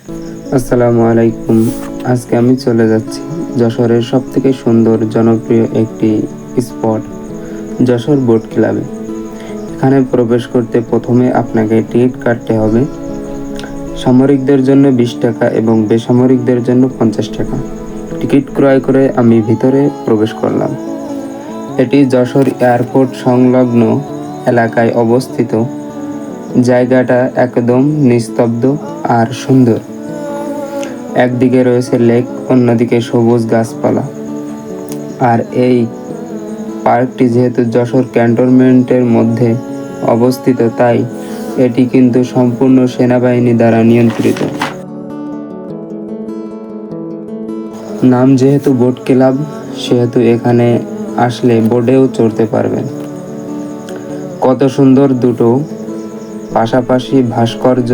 আসসালামু আলাইকুম। আজকে আমি চলে যাচ্ছি যশোরের সবথেকে সুন্দর জনপ্রিয় একটি স্পট, যশোর বোট ক্লাবে। এখানে প্রবেশ করতে প্রথমে আপনাকে টিকিট কাটতে হবে। সামরিকদের জন্য 20 টাকা এবং বেসামরিকদের জন্য 50 টাকা। টিকিট ক্রয় করে আমি ভিতরে প্রবেশ করলাম। এটি যশোর এয়ারপোর্ট সংলগ্ন এলাকায় অবস্থিত। জায়গাটা একদম নিস্তব্ধ আর সুন্দর। একদিকে রয়েছে লেক, অন্যদিকে সবুজ গাছপালা। আর এই পার্কটি যেহেতু যশোর ক্যান্টনমেন্টের মধ্যে অবস্থিত, তাই এটি কিন্তু সম্পূর্ণ সেনাবাহিনী দ্বারা নিয়ন্ত্রিত। নাম যেহেতু বোট ক্লাব, সেহেতু এখানে আসলে বোটেও চড়তে পারবেন। কত সুন্দর দুটো পাশাপাশি ভাস্কর্য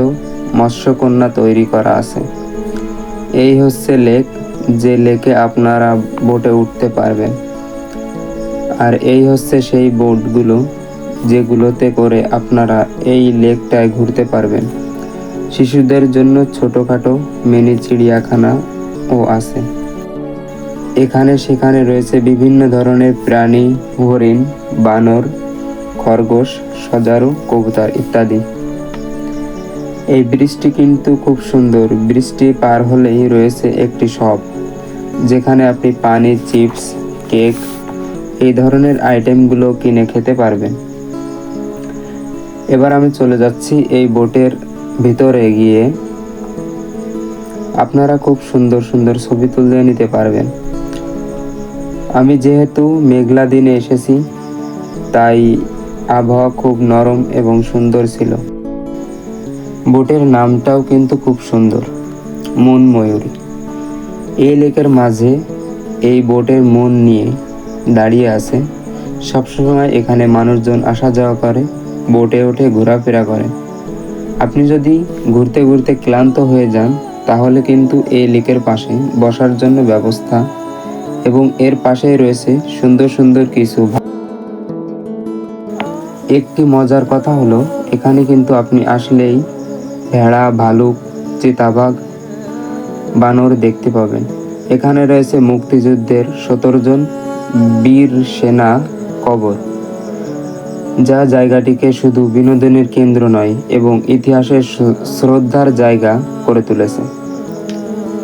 মৎস্যকন্যা তৈরি করা আছে। এই হচ্ছে লেক, যে লেকে আপনারা বোটে উঠতে পারবেন। আর এই হচ্ছে সেই বোটগুলো যেগুলোতে করে আপনারা এই লেকটায় ঘুরতে পারবেন। শিশুদের জন্য ছোটোখাটো মিনি চিড়িয়াখানাও আছে। এখানে সেখানে রয়েছে বিভিন্ন ধরনের প্রাণী, হরিণ, বানর, খরগোশ, সজারু, কবুতর ইত্যাদি। এই ব্রিজটি কিন্তু খুব সুন্দর। ব্রিজটি পার হলেই রয়েছে একটি শপ, যেখানে আপনি পানি, চিপস, কেক এই ধরনের আইটেমগুলো কিনে খেতে পারবেন। এবার আমি চলে যাচ্ছি এই বোটের ভিতরে গিয়ে আপনারা খুব সুন্দর সুন্দর ছবি তুলে নিতে পারবেন। আমি যেহেতু মেঘলা দিনে এসেছি, তাই আবহাওয়া খুব নরম এবং সুন্দর ছিল। বোটের নামটাও কিন্তু খুব সুন্দর, মন ময়ূরী। এই লেকের মাঝে এই বোটের মন নিয়ে দাঁড়িয়ে আছে। সবসময় এখানে মানুষজন আসা যাওয়া করে, বোটে ওঠে, ঘোরাফেরা করে। আপনি যদি ঘুরতে ঘুরতে ক্লান্ত হয়ে যান, তাহলে কিন্তু এই লেকের পাশে বসার জন্য ব্যবস্থা, এবং এর পাশেই রয়েছে সুন্দর সুন্দর কিছু। একটি মজার কথা হলো, এখানে কিন্তু আপনি আসলেই ভেড়া, ভালুক, চিতাবাঘ, বানর দেখতে পাবেন। এখানে রয়েছে মুক্তিযুদ্ধের 17 জন বীর সেনা কবর, যা জায়গাটিকে শুধু বিনোদনের কেন্দ্র নয় এবং ইতিহাসের শ্রদ্ধার জায়গা করে তুলেছে।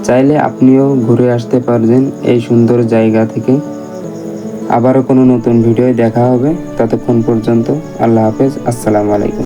চাইলে আপনিও ঘুরে আসতে পারবেন এই সুন্দর জায়গা থেকে। আবারও কোনো নতুন ভিডিওয় দেখা হবে। ততক্ষণ পর্যন্ত আল্লাহ হাফেজ। আসসালামু আলাইকুম।